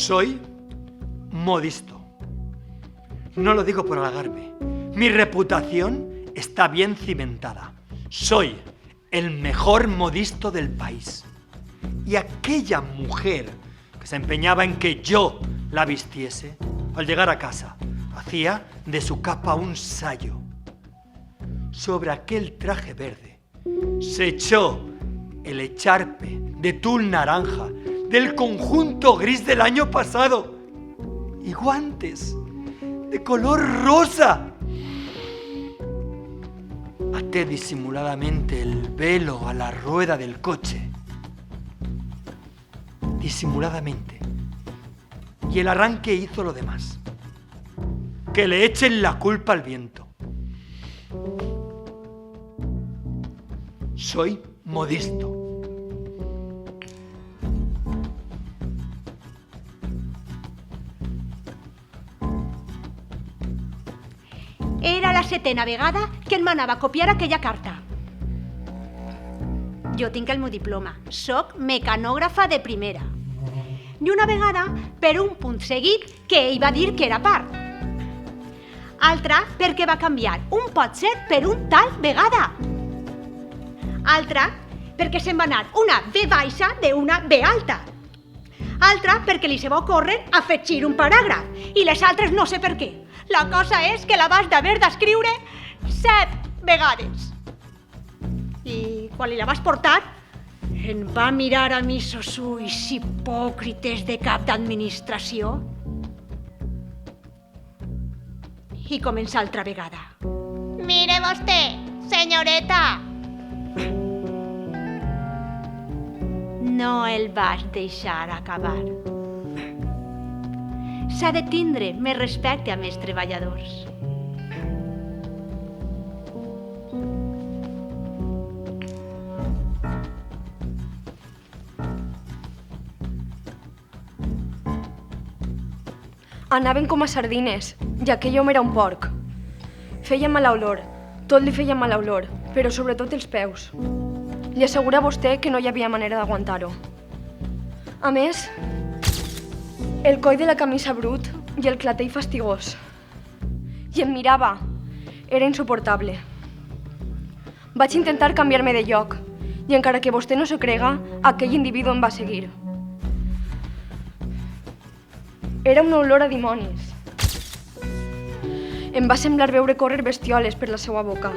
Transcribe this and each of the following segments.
Soy modisto. No lo digo por halagarme. Mi reputación está bien cimentada. Soy el mejor modisto del país. Y aquella mujer que se empeñaba en que yo la vistiese, al llegar a casa, hacía de su capa un sayo. Sobre aquel traje verde se echó el echarpe de tul naranja del conjunto gris del año pasado y guantes de color rosa. Até disimuladamente el velo a la rueda del coche. Disimuladamente. Y el arranque hizo lo demás. Que le echen la culpa al viento. Soy modisto. Era la setena vegada que em manava a copiar aquella carta. Jo tinc el meu diploma. Soc mecanògrafa de primera. I una vegada, per un punt seguit, que ell va dir que era part. Altra, perquè va canviar un potser per un tal vegada. Altra, perquè se'n va anar una V baixa d'una V alta. Altra, perquè li se va ocórrer afegir un paràgraf. I les altres no sé per què. La cosa és que la vas d'haver d'escriure 7 vegades. I quan li la vas portar, em va mirar a mi sos ulls hipòcrites de cap d'administració i començar altra vegada. Mire vostè, senyoreta. No el vas deixar acabar. S'ha de tindre més respecte amb els treballadors. Anaven com a sardines, ja que jo era un porc. Feia mala olor, tot li feia mala olor, però sobretot els peus. Li assegura a vostè que no hi havia manera d'aguantar-ho. A més, el coll de la camisa brut i el clatell fastigós. I em mirava. Era insuportable. Vaig intentar canviar-me de lloc i encara que vostè no s'ho crega, aquell individu em va seguir. Era una olor a dimonis. Em va semblar veure córrer bestioles per la seva boca.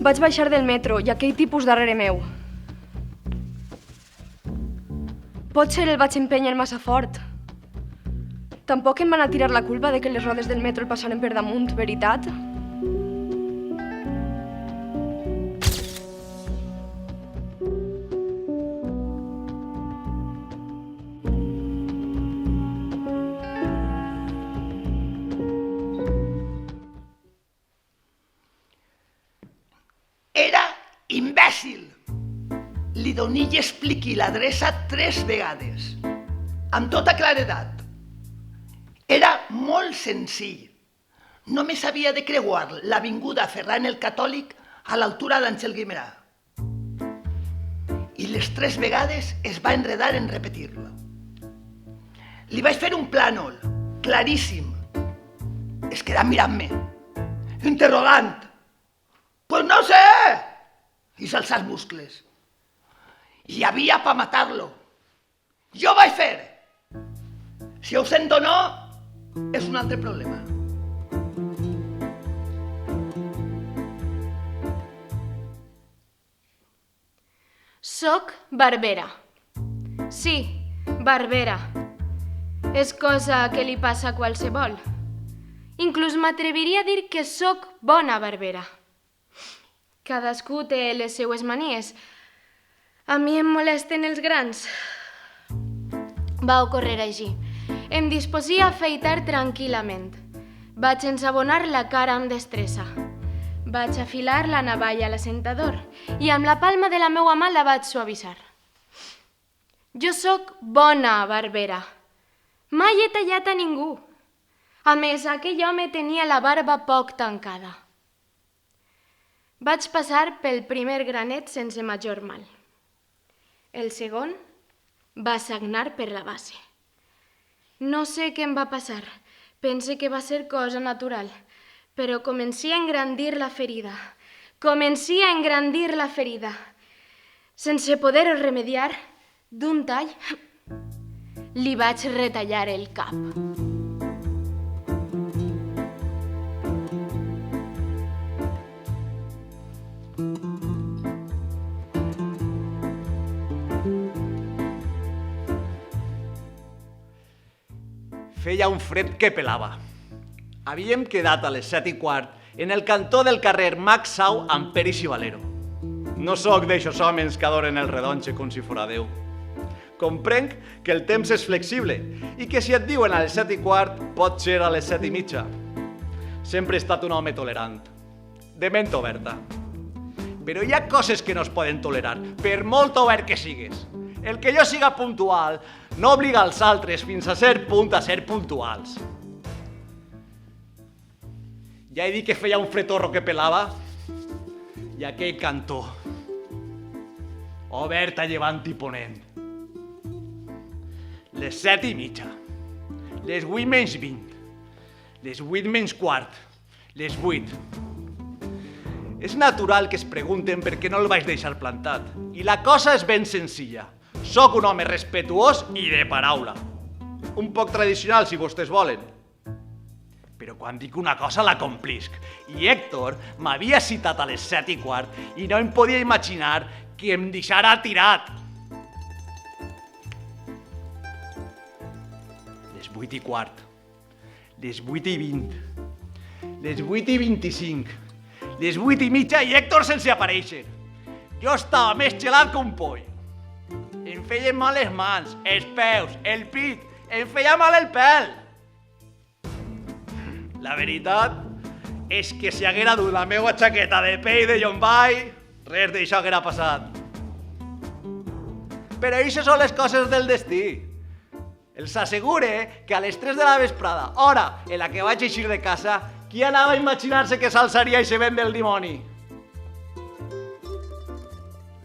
Vaig baixar del metro i aquell tipus darrere meu. Potser el vaig empènyer massa fort. Tampoc em van a tirar la culpa de que les rodes del metro el passaren per damunt, veritat? Era imbècil. Li doní i expliqui l'adreça 3 vegades, amb tota claredat. Era molt senzill. Només havia de creuar l'avinguda Ferran el Catòlic a l'altura d'Àngel Guimerà. I les 3 vegades es va enredar en repetir-lo. Li vaig fer un plànol, claríssim. Es quedà mirant-me, interrogant. Pues no sé! I s'alçà els muscles. Hi havia pa matar-lo. Jo vaig fer. Si ho sento o no, és un altre problema. Soc barbera. Sí, barbera. És cosa que li passa a qualsevol. Inclús m'atreviria a dir que soc bona barbera. Cadascú té les seues manies. A mi em molesten els grans. Va ocórrer així. Em disposia a afeitar tranquil·lament. Vaig ensabonar la cara amb destressa. Vaig afilar la navalla a l'assentador i amb la palma de la meua mà la vaig suavitzar. Jo sóc bona barbera. Mai he tallat a ningú. A més, aquell home tenia la barba poc tancada. Vaig passar pel primer granet sense major mal. El segon va sagnar per la base. No sé què em va passar. Pense que va ser cosa natural. Però comencí a engrandir la ferida. Sense poder remediar, d'un tall, li vaig retallar el cap. Feia un fred que pelava. Havíem quedat a les 7:15 en el cantó del carrer Max Sau amb Peris i Valero. No sóc d'eixos homes que adoren el redonxe com si fora Déu. Comprenc que el temps és flexible i que si et diuen a les 7:15 pot ser a les 7:30. Sempre he estat un home tolerant, de ment oberta. Però hi ha coses que no es poden tolerar, per molt obert que sigues. El que jo siga puntual no obliga als altres fins a cert punt a ser puntuals. Ja he dit que feia un fretorro que pelava i aquell cantó, obert a llevant i ponent. Les 7:30, les 8:20, les 8:15, les 8. És natural que es pregunten per què no el vaig deixar plantat. I la cosa és ben senzilla. Soc un home respetuós i de paraula. Un poc tradicional, si vostès volen. Però quan dic una cosa la complisc. I Héctor m'havia citat a les 7:15 i no em podia imaginar que em deixara tirat. Les 8:15, les 8:20, les 8:25, les 8:30 i Héctor sense aparèixer. Jo estava més gelat que un poll. Em feien mal les mans, els peus, el pit, em feia mal el pèl. La veritat és que si haguera dut la meva jaqueta de pell de Llombai, res d'això haguera passat. Però això són les coses del destí. Els assegure que a les 3 de la vesprada, hora en la que vaig eixir de casa, qui anava a imaginar-se que s'alçaria i se vent del dimoni?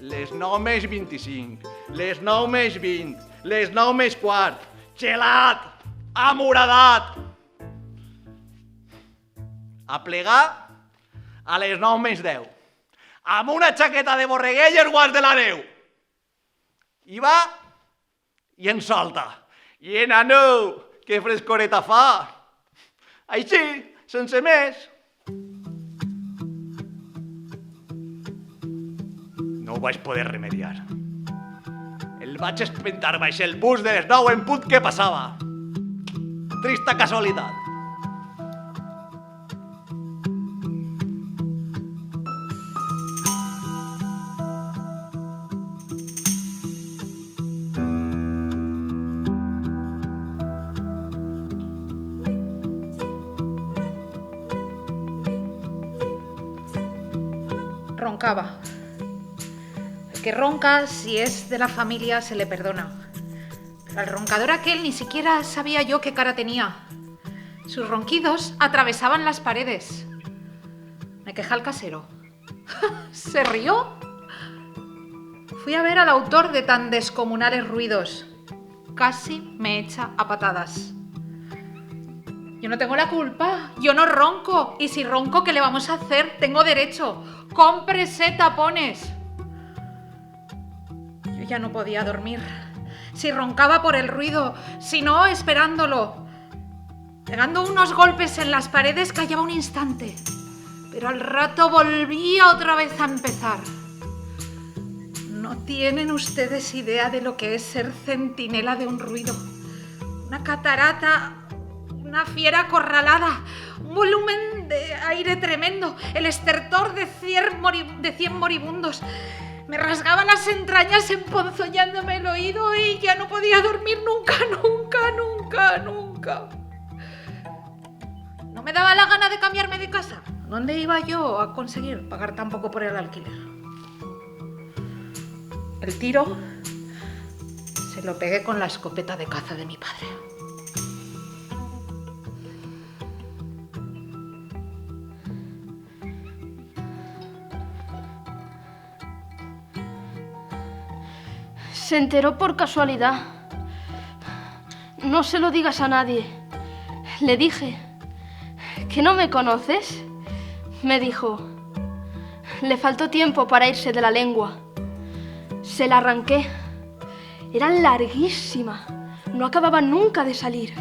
Les 9:25, les 9:20, les 9:15, gelat, amuradat. A plegar a les 9:10, amb una jaqueta de borreguer i els guants de la neu. I va i en solta. I enano, que frescoreta fa. Així, sense més. No ho vaig poder remediar. El vaig espentar baix el bus de les 9 en punt que passava. Trista casualitat. Roncaba. El que ronca, si es de la familia, se le perdona. Pero al roncador aquel ni siquiera sabía yo qué cara tenía. Sus ronquidos atravesaban las paredes. Me quejé al casero. ¿Se rió? Fui a ver al autor de tan descomunales ruidos. Casi me echa a patadas. Yo no tengo la culpa, yo no ronco. Y si ronco, ¿qué le vamos a hacer? Tengo derecho. ¡Cómprese tapones! Yo ya no podía dormir. Si roncaba por el ruido, si no, esperándolo. Pegando unos golpes en las paredes, callaba un instante. Pero al rato volvía otra vez a empezar. No tienen ustedes idea de lo que es ser centinela de un ruido. Una catarata, una fiera acorralada, un volumen de aire tremendo, el estertor de 100 moribundos. Me rasgaba las entrañas emponzoñándome el oído y ya no podía dormir nunca. No me daba la gana de cambiarme de casa. ¿Dónde iba yo a conseguir pagar tan poco por el alquiler? El tiro se lo pegué con la escopeta de caza de mi padre. Se enteró por casualidad. No se lo digas a nadie. Le dije, ¿que no me conoces? Me dijo, le faltó tiempo para irse de la lengua. Se la arranqué. Era larguísima. No acababa nunca de salir.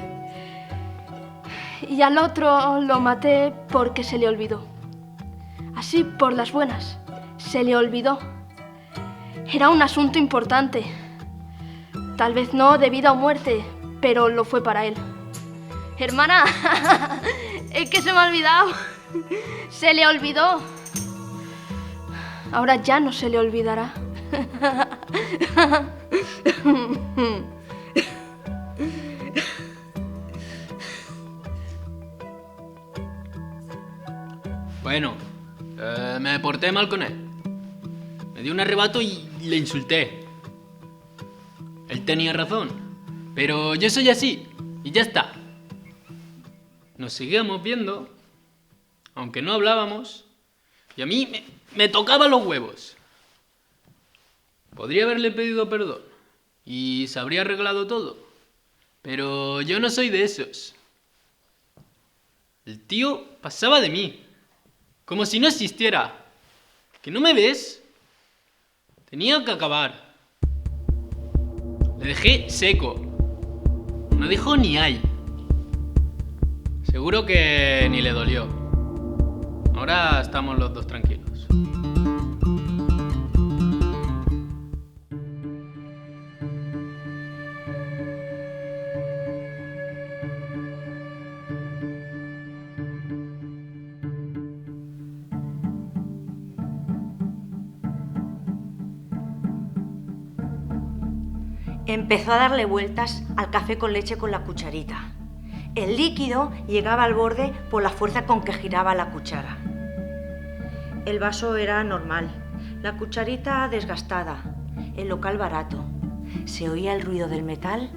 Y al otro lo maté porque se le olvidó. Así por las buenas. Se le olvidó. Era un asunto importante. Tal vez no de vida o muerte, pero lo fue para él. Hermana, es que se me ha olvidado. Se le olvidó. Ahora ya no se le olvidará. Bueno, me porté mal con él. Me dio un arrebato y le insulté. Él tenía razón, pero yo soy así y ya está. Nos seguíamos viendo, aunque no hablábamos, y a mí me tocaba los huevos. Podría haberle pedido perdón y se habría arreglado todo, pero yo no soy de esos. El tío pasaba de mí, como si no existiera. ¿Que no me ves? Tenía que acabar. Le dejé seco. No dijo ni ay. Seguro que ni le dolió. Ahora estamos los dos tranquilos. Empezó a darle vueltas al café con leche con la cucharita. El líquido llegaba al borde por la fuerza con que giraba la cuchara. El vaso era normal, la cucharita desgastada, el local barato. Se oía el ruido del metal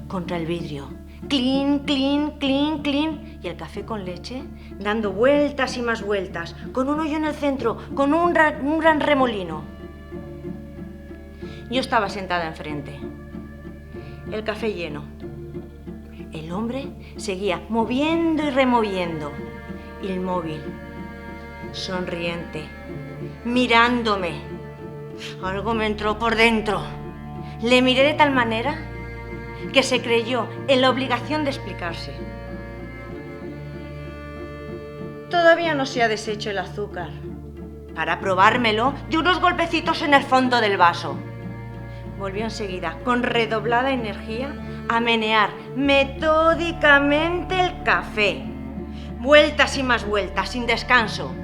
contra el vidrio. Clink, clink, clink, clink. Y el café con leche dando vueltas y más vueltas, con un hoyo en el centro, con un gran remolino. Yo estaba sentada enfrente. El café lleno. El hombre seguía moviendo y removiendo, inmóvil, sonriente, mirándome. Algo me entró por dentro. Le miré de tal manera que se creyó en la obligación de explicarse. Todavía no se ha deshecho el azúcar. Para probármelo, di unos golpecitos en el fondo del vaso. Volvió enseguida, con redoblada energía, a menear metódicamente el café. Vueltas y más vueltas, sin descanso.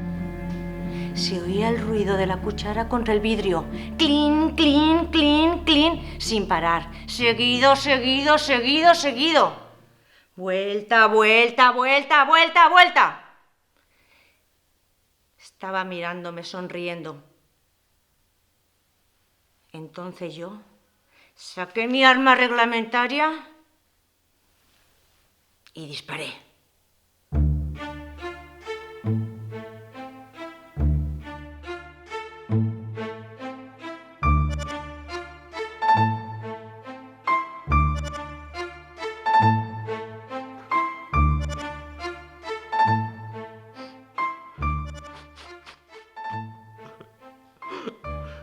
Se oía el ruido de la cuchara contra el vidrio. Clink, clink, clink, clink, sin parar. Seguido, seguido, seguido, seguido. Vuelta, vuelta, vuelta, vuelta, vuelta. Estaba mirándome, sonriendo. Entonces yo saqué mi arma reglamentaria y disparé.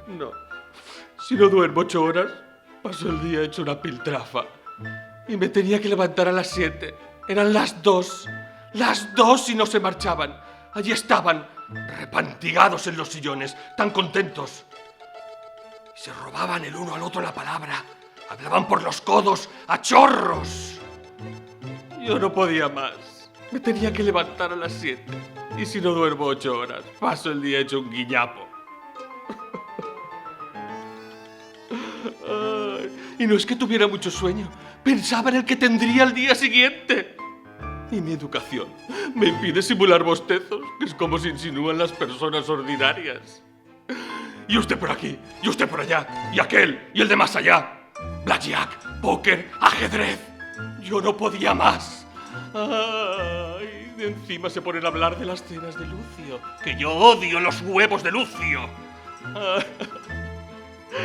No. Si no duermo 8 horas, paso el día hecho una piltrafa. Y me tenía que levantar a las 7. Eran las 2. Las 2 y no se marchaban. Allí estaban, repantigados en los sillones, tan contentos. Se robaban el uno al otro la palabra. Hablaban por los codos, a chorros. Yo no podía más. Me tenía que levantar a las 7. Y si no duermo 8 horas, paso el día hecho un guiñapo. Ay, y no es que tuviera mucho sueño, pensaba en el que tendría al día siguiente. Y mi educación me impide simular bostezos, que es como se insinúan las personas ordinarias. Y usted por aquí, y usted por allá, y aquel, y el de más allá. Blackjack, póker, ajedrez. Yo no podía más. Ay, de encima se ponen a hablar de las cenas de Lucio, que yo odio los huevos de Lucio. Ay.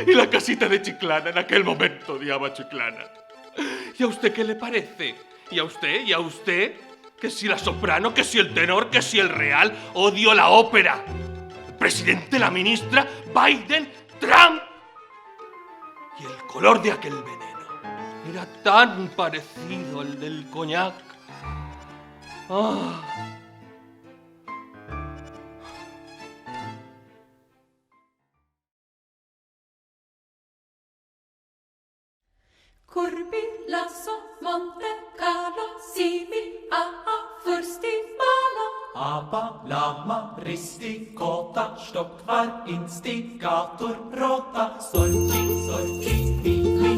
Y la casita de Chiclana, en aquel momento odiaba a Chiclana. ¿Y a usted qué le parece? ¿Y a usted? ¿Y a usted? Que si la soprano, que si el tenor, que si el real. Odio la ópera. El presidente, la ministra, Biden, Trump. Y el color de aquel veneno era tan parecido al del coñac. ¡Ah! Corby, Lasso, Monte Carlo, Sibi, Fursti, Bala. Aba, Lama, Risti, Kota, Stockvar, Instigator, Rota, Sorki, Sorki, Lila,